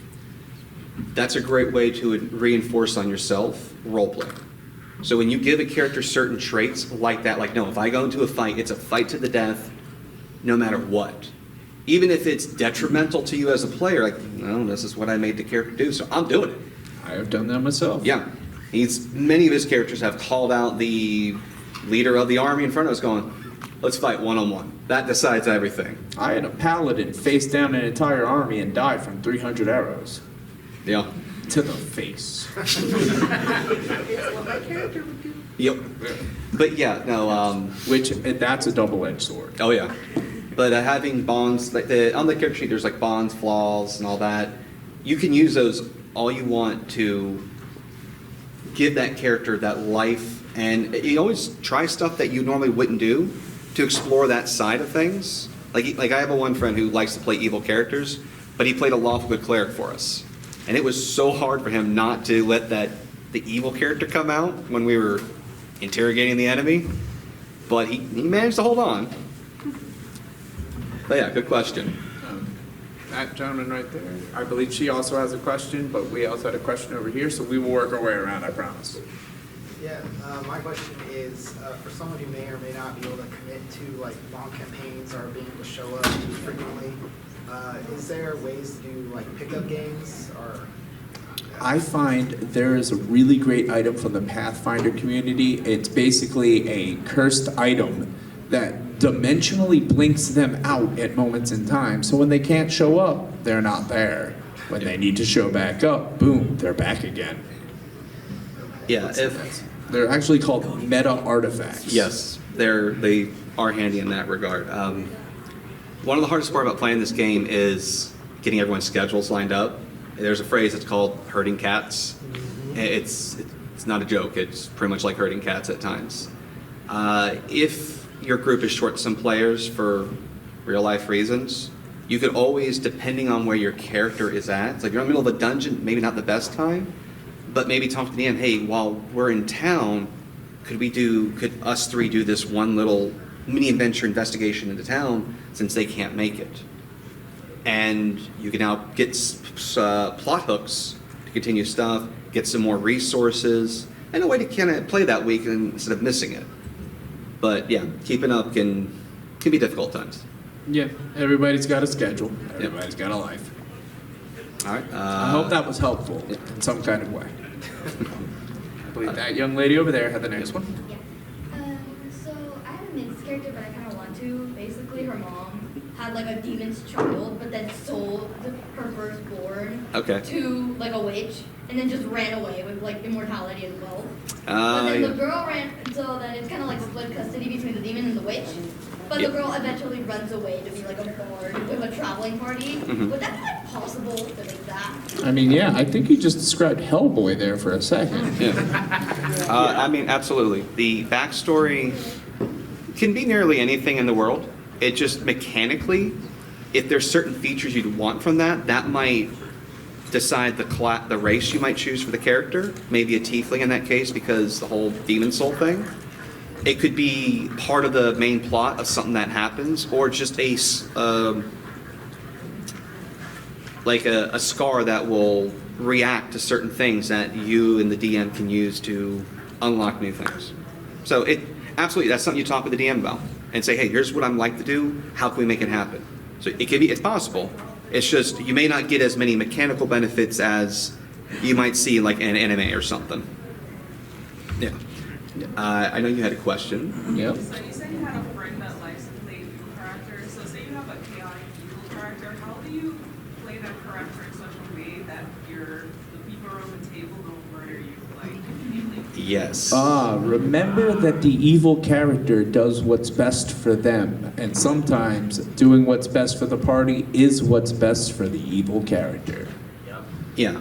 That's a great way to reinforce on yourself roleplay. So when you give a character certain traits like that, like, no, if I go into a fight, it's a fight to the death, no matter what. Even if it's detrimental to you as a player, like, no, this is what I made the character do, so I'm doing it. I have done that myself. Yeah. Many of his characters have called out the leader of the army in front of us going, let's fight one-on-one. That decides everything. I had a paladin face down an entire army and die from 300 arrows. Yeah. To the face. Yep. But yeah, no, that's a double-edged sword. Oh yeah. But having bonds, like on the character sheet, there's like bonds, flaws, and all that. You can use those all you want to give that character that life, and you always try stuff that you normally wouldn't do, to explore that side of things. Like I have one friend who likes to play evil characters, but he played a lawful good cleric for us. And it was so hard for him not to let the evil character come out when we were interrogating the enemy. But he managed to hold on. But yeah, good question. That gentleman right there, I believe she also has a question, but we also had a question over here, so we will work our way around, I promise. Yeah, my question is, for someone who may or may not be able to commit to like long campaigns or being able to show up frequently, is there ways to do like pickup games or? I find there is a really great item from the Pathfinder community. It's basically a cursed item that dimensionally blinks them out at moments in time. So when they can't show up, they're not there. When they need to show back up, boom, they're back again. Yeah, They're actually called meta artifacts. yes, they are handy in that regard. One of the hardest part about playing this game is getting everyone's schedules lined up. There's a phrase that's called herding cats. It's not a joke. It's pretty much like herding cats at times. If your group is short some players for real life reasons, you could always, depending on where your character is at, it's like you're in the middle of a dungeon, maybe not the best time, but maybe talk to the DM, hey, while we're in town, could us three do this one little mini adventure investigation into town since they can't make it? And you can now get plot hooks to continue stuff, get some more resources, and a way to kind of play that week instead of missing it. But yeah, keeping up can be difficult times. Yeah, everybody's got a schedule. Everybody's got a life. All right. I hope that was helpful in some kind of way. I believe that young lady over there had the next one. Yeah. So I have a mixed character, but I kind of want to. Basically, her mom had like a demon's child, but then sold her firstborn to like a witch, and then just ran away with like immortality as well. But then the girl ran, so then it's kind of like split custody between the demon and the witch. But the girl eventually runs away to be like a bard with a traveling party. Would that be like possible to make that? I mean, yeah, I think you just described Hellboy there for a second. Yeah. I mean, absolutely. The backstory can be nearly anything in the world. It just mechanically, if there's certain features you'd want from that, that might decide the race you might choose for the character. Maybe a tiefling in that case because the whole demon soul thing. It could be part of the main plot of something that happens, or just a scar that will react to certain things that you and the DM can use to unlock new things. So absolutely, that's something you talk with the DM about and say, hey, here's what I'm like to do. How can we make it happen? So it's possible. It's just you may not get as many mechanical benefits as you might see like an anime or something. Yeah. I know you had a question. Yep. So you said you had a friend that likes to play evil characters. So say you have a chaotic evil character, how do you play that character in such a way that the people around the table don't murder you? Like immediately? Yes. Remember that the evil character does what's best for them, and sometimes doing what's best for the party is what's best for the evil character. Yeah.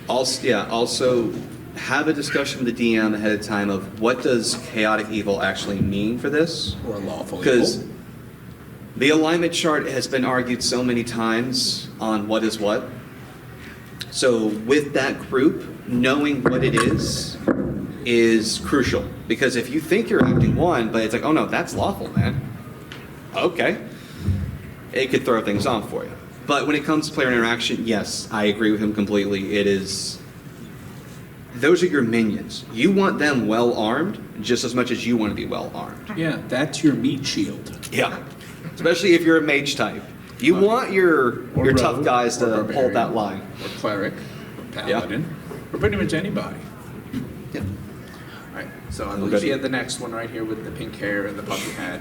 Also, have a discussion with the DM ahead of time of what does chaotic evil actually mean for this? Or lawful evil. Because the alignment chart has been argued so many times on what is what. So with that group, knowing what it is crucial. Because if you think you're acting one, but it's like, oh no, that's lawful, man. Okay. It could throw things off for you. But when it comes to player interaction, yes, I agree with him completely. Those are your minions. You want them well armed just as much as you want to be well armed. Yeah, that's your meat shield. Yeah. Especially if you're a mage type. You want your tough guys to hold that line. Or cleric, or paladin, or pretty much anybody. Yeah. All right, so I believe she had the next one right here with the pink hair and the puppy hat.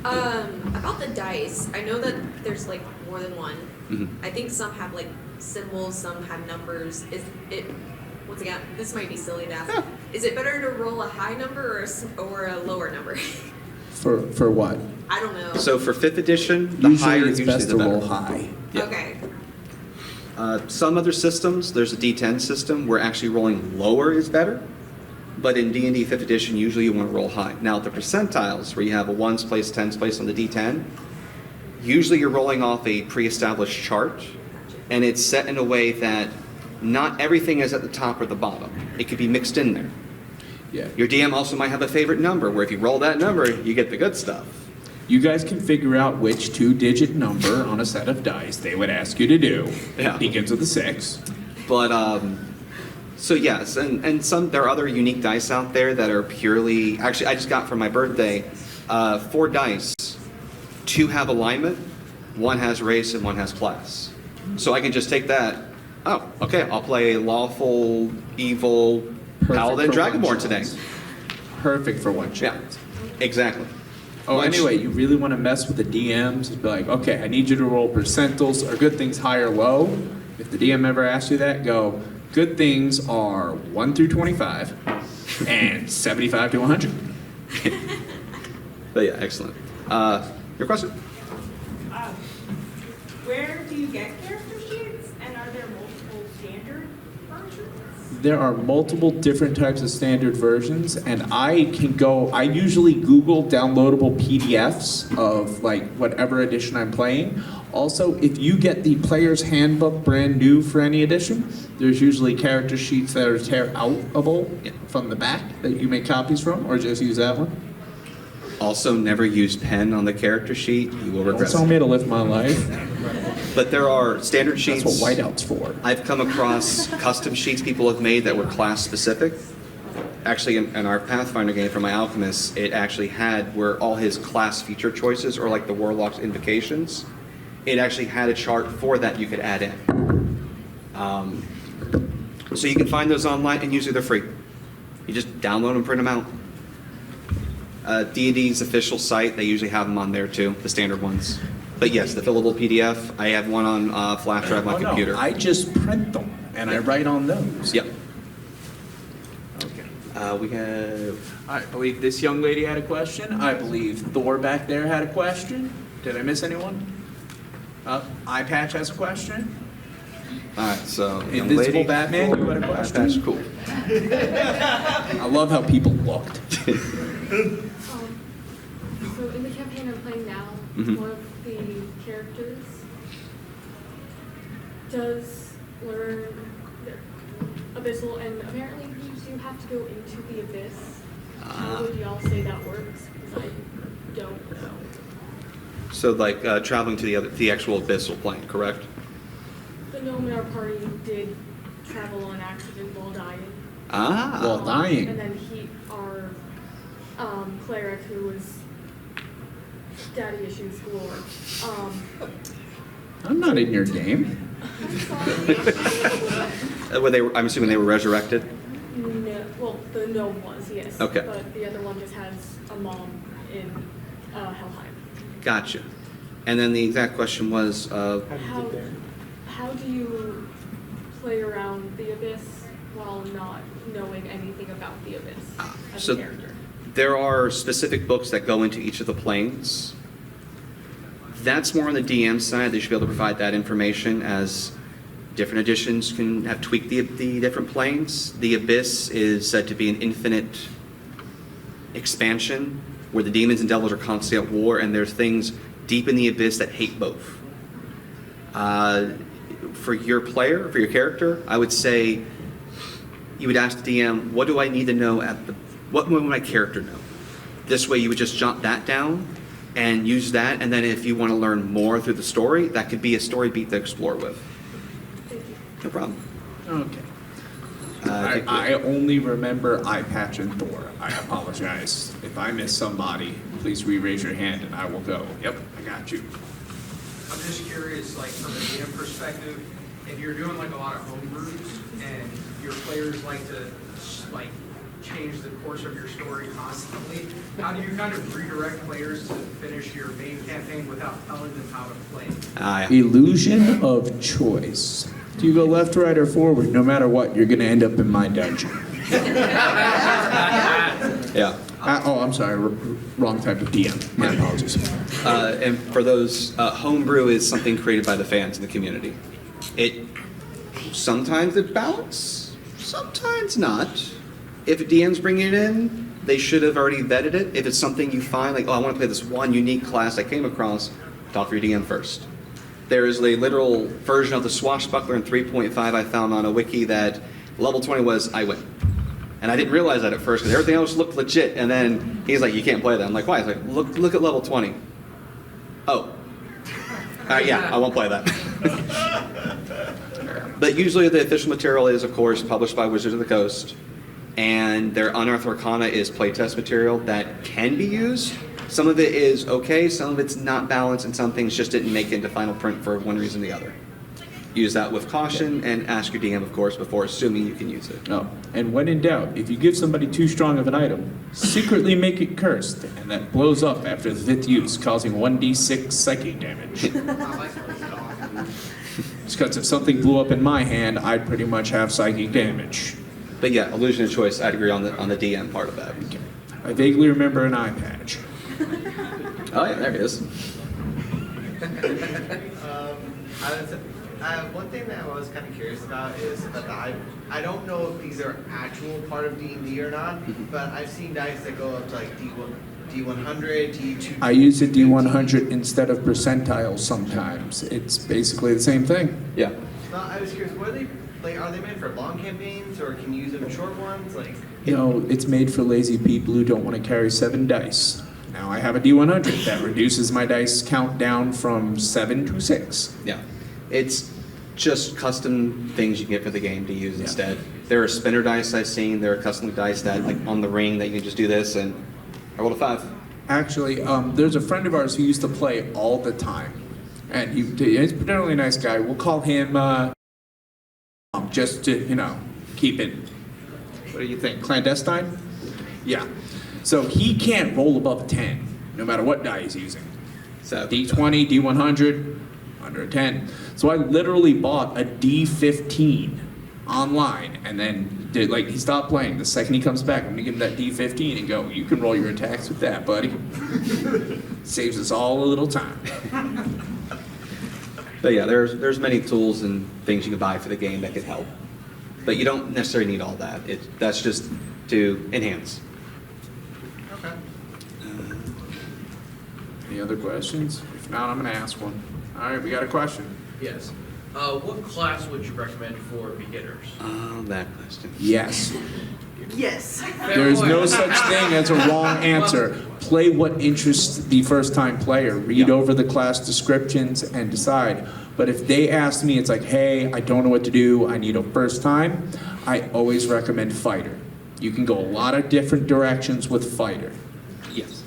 About the dice, I know that there's like more than one. Mm-hmm. I think some have like symbols, some have numbers. Once again, this might be silly to ask. Is it better to roll a high number or a lower number? For what? I don't know. So for 5th edition, the higher it's usually best the to better. roll high. Yeah. Okay. Some other systems, there's a D10 system where actually rolling lower is better. But in D&D 5th edition, usually you want to roll high. Now, the percentiles, where you have a 1's place, 10's place on the D10, usually you're rolling off a pre-established chart, and it's set in a way that not everything is at the top or the bottom. It could be mixed in there. Yeah. Your DM also might have a favorite number, where if you roll that number, you get the good stuff. You guys can figure out which 2-digit number on a set of dice they would ask you to do. Yeah. Begins with a 6. But, so yes, and there are other unique dice out there that are purely, actually I just got for my birthday, 4 dice. 2 have alignment, 1 has race, and 1 has class. So I can just take that, oh, okay, I'll play lawful, evil, paladin, dragonborn today. Perfect for one shot. Yeah, exactly. Oh, anyway, you really want to mess with the DMs? Be like, okay, I need you to roll percentiles. Are good things high or low? If the DM ever asks you that, go, good things are 1 through 25 and 75 to 100. But yeah, excellent. Your question? Where do you get character sheets, and are there multiple standard versions? There are multiple different types of standard versions, and I usually Google downloadable PDFs of like whatever edition I'm playing. Also, if you get the player's handbook brand new for any edition, there's usually character sheets that are tear-outable from the back that you make copies from, or just use that one. Also, never use pen on the character sheet. You will regret Don't tell me to live my life. But there are standard sheets. That's what whiteout's for. I've come across custom sheets people have made that were class specific. Actually, in our Pathfinder game for my alchemist, it actually had where all his class feature choices, or like the warlock's invocations, it actually had a chart for that you could add in. So you can find those online, and usually they're free. You just download them, print them out. D&D's official site, they usually have them on there too, the standard ones. But yes, the fillable PDF, I have one on flash drive on my computer. No, I just print them, and I write on those. Yep. Okay. We have... I believe this young lady had a question. I believe Thor back there had a question. Did I miss anyone? Eye Patch has a question. All right, so... Invisible Batman, you had a question? That's cool. I love how people looked. So in the campaign I'm playing now, one of the characters does learn abyssal, and apparently you do have to go into the abyss. How would y'all say that works? Because I don't know. So like traveling to the actual abyssal plane, correct? The gnome in our party did travel on accident while dying. While dying. And then our cleric, who was daddy issues galore. I'm not in your game. I'm sorry. I'm assuming they were resurrected? No, well, the gnome was, yes. Okay. But the other one just has a mom in Helheim. Gotcha. And then the exact question was... How do you play around the abyss while not knowing anything about the abyss as a character? There are specific books that go into each of the planes. That's more on the DM side. They should be able to provide that information, as different editions can have tweaked the different planes. The abyss is said to be an infinite expansion where the demons and devils are constantly at war, and there's things deep in the abyss that hate both. For your player, for your character, I would say you would ask the DM, what do I need to know what would my character know? This way you would just jot that down and use that, and then if you want to learn more through the story, that could be a story beat to explore with. Thank you. No problem. Okay. I only remember Eye Patch and Thor. I apologize. If I miss somebody, please re-raise your hand and I will go, yep, I got you. I'm just curious, like from a DM perspective, if you're doing like a lot of homebrews and your players like to like change the course of your story constantly, how do you kind of redirect players to finish your main campaign without telling them how to play? Illusion of choice. Do you go left, right, or forward? No matter what, you're going to end up in my dungeon. Yeah. I'm sorry, wrong type of DM. My apologies. And for those, homebrew is something created by the fans in the community. Sometimes it balances, sometimes not. If DM's bringing it in, they should have already vetted it. If it's something you find, like, oh, I want to play this one unique class I came across, talk to your DM first. There is a literal version of the Swashbuckler in 3.5 I found on a wiki that level 20 was I win. And I didn't realize that at first because everything else looked legit. And then he's like, you can't play that. I'm like, why? He's like, look at level 20. Oh. Yeah, I won't play that. But usually the official material is, of course, published by Wizards of the Coast. And their Unearthed Arcana is playtest material that can be used. Some of it is okay, some of it's not balanced, and some things just didn't make it into final print for one reason or the other. Use that with caution and ask your DM, of course, before assuming you can use it. No. And when in doubt, if you give somebody too strong of an item, secretly make it cursed, and that blows up after the 5th use, causing 1d6 psychic damage. Just because if something blew up in my hand, I'd pretty much have psychic damage. But yeah, illusion of choice, I'd agree on the DM part of that. Okay. I vaguely remember an eye patch. Oh yeah, there it is. One thing that I was kind of curious about is that I don't know if these are actual part of D&D or not, but I've seen dice that go up to like D100, D2. I use a D100 instead of percentiles sometimes. It's basically the same thing. Yeah. No, I was curious, what are they, like, are they meant for long campaigns or can you use them in short ones? Like, You know, it's made for lazy people who don't want to carry 7 dice. Now I have a D100 that reduces my dice count down from 7 to 6. Yeah. It's just custom things you can get for the game to use instead. There are spinner dice I've seen. There are custom dice that, like, on the ring that you can just do this, and I rolled a 5. Actually, there's a friend of ours who used to play all the time. And he's a particularly nice guy. We'll call him, just to, keep it, what do you think, clandestine? Yeah. So he can't roll above a 10, no matter what die he's using. So D20, D100, under a 10. So I literally bought a D15 online, and then he stopped playing. The second he comes back, I'm gonna give him that D15 and go, you can roll your attacks with that, buddy. Saves us all a little time. But yeah, there's many tools and things you can buy for the game that could help. But you don't necessarily need all that. That's just to enhance. okay. Any other questions? If not, I'm gonna ask one. All right, we got a question. Yes. What class would you recommend for beginners? That question. Yes. Yes. There's no such thing as a wrong answer. Play what interests the first-time player. Read over the class descriptions and decide. But if they ask me, it's like, hey, I don't know what to do, I need a first time, I always recommend fighter. You can go a lot of different directions with fighter. Yes.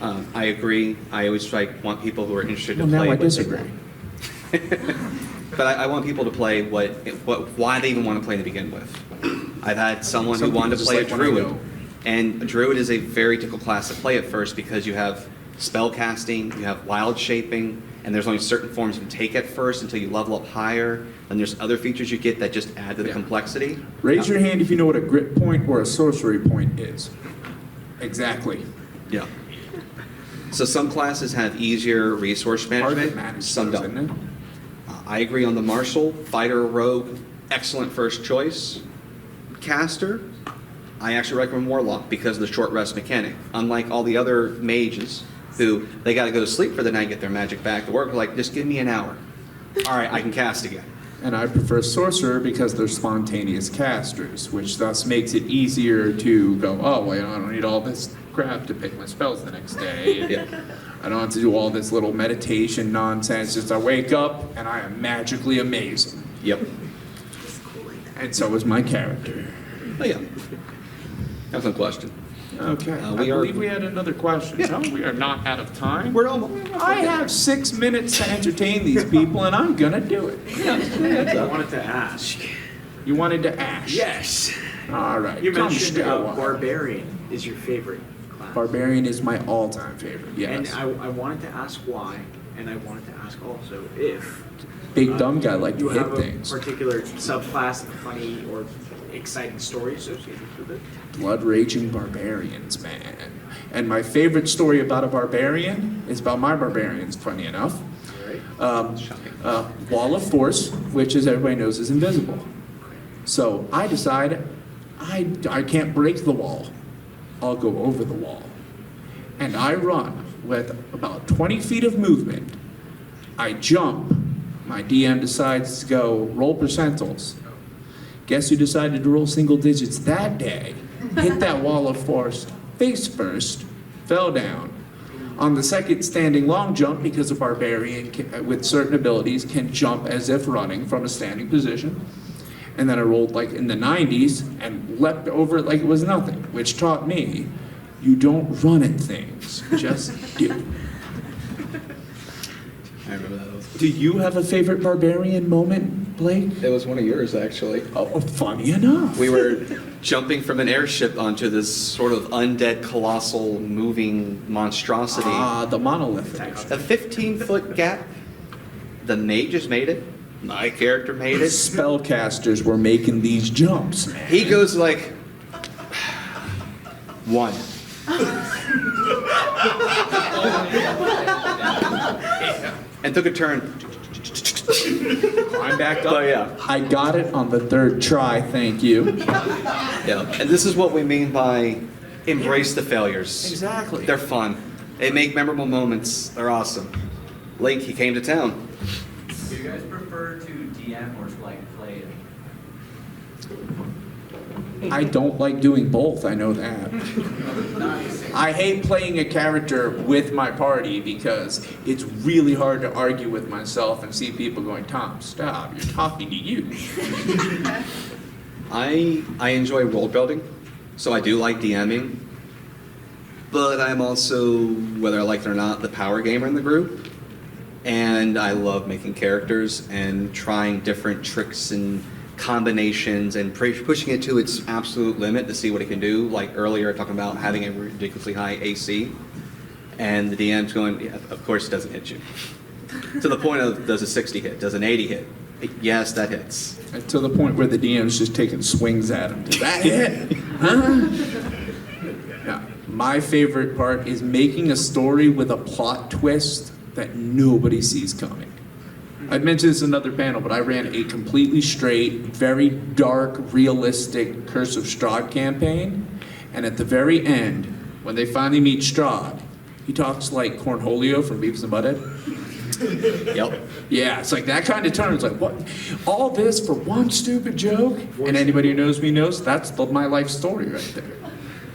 I agree. I always want people who are interested to Well, play. now I disagree. But I want people to play why they even want to play to begin with. I've had someone who wanted to play a druid, and a druid is a very difficult class to play at first because you have spell casting, you have wild shaping, and there's only certain forms you can take at first until you level up higher. And there's other features you get that just add to the complexity. Raise your hand if you know what a grit point or a sorcery point is. Exactly. Yeah. So some classes have easier resource management, some don't. I agree on the martial, fighter, rogue, excellent first choice. Caster, I actually recommend warlock because of the short rest mechanic. Unlike all the other mages who they got to go to sleep for the night, get their magic back to work, like, just give me an hour. All right, I can cast again. And I prefer sorcerer because they're spontaneous casters, which thus makes it easier to go, oh, well, I don't need all this crap to pick my spells the next day. And Yeah. I don't have to do all this little meditation nonsense. Just I wake up and I am magically amazing. Yep. And so is my character. Oh, yeah. That's no question. Okay. I we are- believe we had another question. Yeah. No, we are not out of time. We're almost. I have 6 minutes to entertain these people, and I'm gonna do it. I wanted to ask. You wanted to ask? Yes. All right. You come mentioned show up. barbarian is your favorite class. Barbarian is my all-time favorite. Yes. And I wanted to ask why, and I wanted to ask also if Big dumb guy like to you hit have things. a particular subclass and funny or exciting story associated with it. Blood raging barbarians, man. And my favorite story about a barbarian is about my barbarians, funny enough. Wall of Force, which as everybody knows is invisible. So I decide I can't break the wall. I'll go over the wall. And I run with about 20 feet of movement. I jump. My DM decides to go roll percentiles. Guess who decided to roll single digits that day? Hit that wall of force face first, fell down. On the second standing long jump, because a barbarian with certain abilities can jump as if running from a standing position. And then I rolled like in the 90s and leapt over it like it was nothing, which taught me you don't run at things, just do. I remember that. Do you have a favorite barbarian moment, Blake? It was one of yours, actually. Oh, funny enough. We were jumping from an airship onto this sort of undead, colossal, moving monstrosity. Ah, the monolith. A 15-foot gap. The mages made it. My character made it. Spellcasters were making these jumps, man. He goes like, 1. And took a turn. Climb back up. Oh, yeah. I got it on the third try, thank you. Yeah. And this is what we mean by embrace the failures. Exactly. They're fun. They make memorable moments. They're awesome. Link, he came to town. Do you guys prefer to DM or like play? I don't like doing both, I know that. I hate playing a character with my party because it's really hard to argue with myself and see people going, Tom, stop, you're talking to you. I enjoy role building, so I do like DMing. But I'm also, whether I like it or not, the power gamer in the group. And I love making characters and trying different tricks and combinations and pushing it to its absolute limit to see what it can do. Like earlier, talking about having a ridiculously high AC, and the DM's going, yeah, of course it doesn't hit you. To the point of, does a 60 hit? Does an 80 hit? Yes, that hits. And to the point where the DM's just taking swings at him. Did that hit? Huh? Yeah. My favorite part is making a story with a plot twist that nobody sees coming. I'd mentioned this in another panel, but I ran a completely straight, very dark, realistic Curse of Strahd campaign. And at the very end, when they finally meet Strahd, he talks like Cornholio from Beavis and Butthead. Yep. Yeah, it's like that kind of tone. It's like, what? All this for one stupid joke? And anybody who knows me knows that's my life story right there.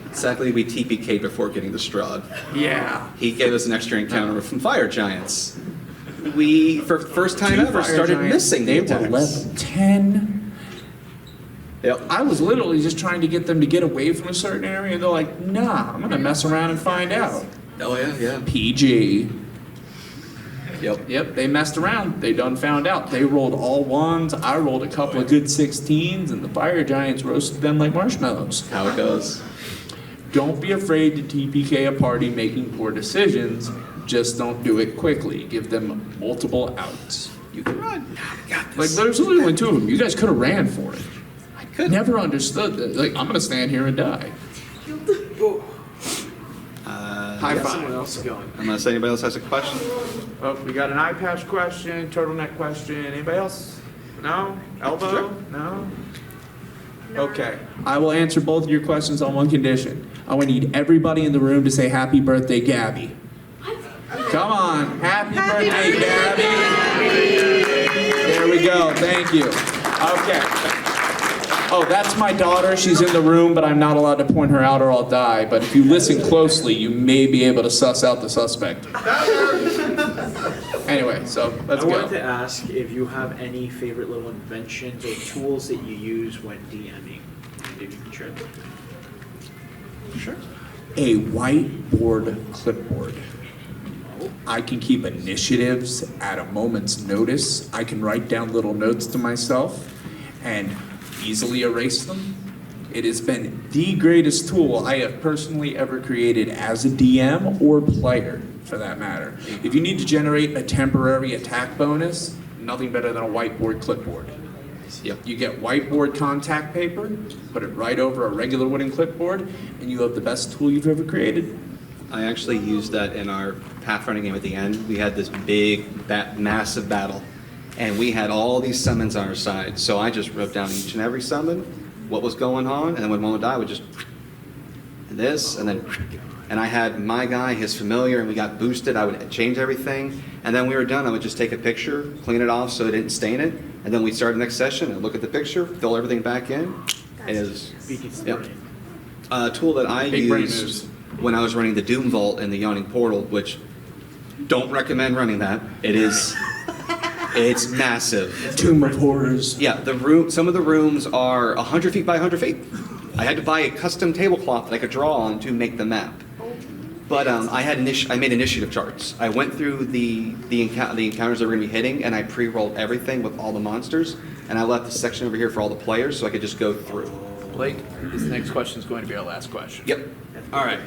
Exactly, we TPK'd before getting the Strahd. Yeah. He gave us an extra encounter from fire giants. We, for first time ever, started missing the attacks. They were level 10. Yep. I was literally just trying to get them to get away from a certain area, and they're like, nah, I'm gonna mess around and find out. Oh, yeah, yeah. PG. Yep. Yep, they messed around. They done found out. They rolled all ones. I rolled a couple of good 16s, and the fire giants roasted them like marshmallows. How it goes. Don't be afraid to TPK a party making poor decisions. Just don't do it quickly. Give them multiple outs. You can run. Like, there's only one, 2 of them. You guys could have ran for it. I could. Never understood that. Like, I'm gonna stand here and die. High Yeah, five. someone else is going. Unless anybody else has a question. Oh, we got an eye patch question, turtleneck question. Anybody else? No? Elbow? Sure. No? Okay. I will answer both of your questions on one condition. I will need everybody in the room to say happy birthday, Gabby. Come on. Happy birthday, Gabby. There we go. Thank you. Okay. Oh, that's my daughter. She's in the room, but I'm not allowed to point her out or I'll die. But if you listen closely, you may be able to suss out the suspect. Anyway, so let's I go. wanted to ask if you have any favorite little inventions or tools that you use when DMing, and if you can share them. Sure. A whiteboard clipboard. I can keep initiatives at a moment's notice. I can write down little notes to myself and easily erase them. It has been the greatest tool I have personally ever created as a DM or player, for that matter. If you need to generate a temporary attack bonus, nothing better than a whiteboard clipboard. Yep. You get whiteboard contact paper, put it right over a regular wooden clipboard, and you have the best tool you've ever created. I actually used that in our Pathfinder game at the end. We had this big, massive battle, and we had all these summons on our side. So I just wrote down each and every summon, what was going on, and then when one would die, I would just this, and I had my guy, his familiar, and we got boosted. I would change everything, and then we were done. I would just take a picture, clean it off so it didn't stain it, and then we'd start the next session and look at the picture, fill everything back in. It is yep. A tool that I Big brain used moves. when I was running the Doom Vault and the Yawning Portal, which don't recommend running that. It is. It's massive. Tomb of Horrors. Yeah, some of the rooms are 100 feet by 100 feet. I had to buy a custom tablecloth that I could draw on to make the map. But I made initiative charts. I went through the encounters that were going to be hitting, and I pre-rolled everything with all the monsters, and I left the section over here for all the players so I could just go through. Blake, this next question is going to be our last question. Yep. All right.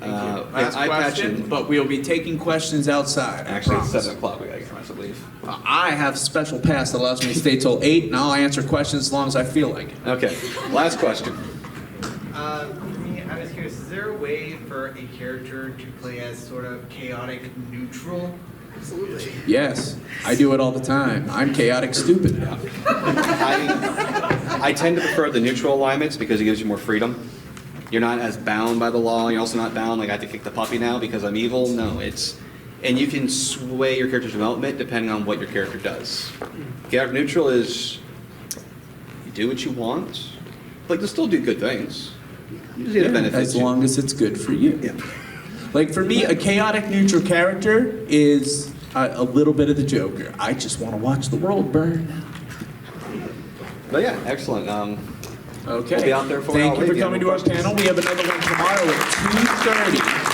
Last I question, but we'll be taking questions outside. Actually, it's Promise. 7 o'clock. We gotta get myself leave. I have special pass that allows me to stay till 8, and I'll answer questions as long as I feel like it. Okay. Last question. I was curious, is there a way for a character to play as sort of chaotic neutral? Absolutely. Yes, I do it all the time. I'm chaotic stupid. I tend to prefer the neutral alignments because it gives you more freedom. You're not as bound by the law. You're also not bound, like I have to kick the puppy now because I'm evil. No, and you can sway your character's development depending on what your character does. Chaotic neutral is, you do what you want, but you'll still do good things. You just need to benefit as you. long as it's good for you. Yeah. Like for me, a chaotic neutral character is a little bit of the Joker. I just want to watch the world burn. But yeah, excellent. Okay. We'll be out there for Thank all you for weekend. coming to our panel. We have another one tomorrow at 2:30.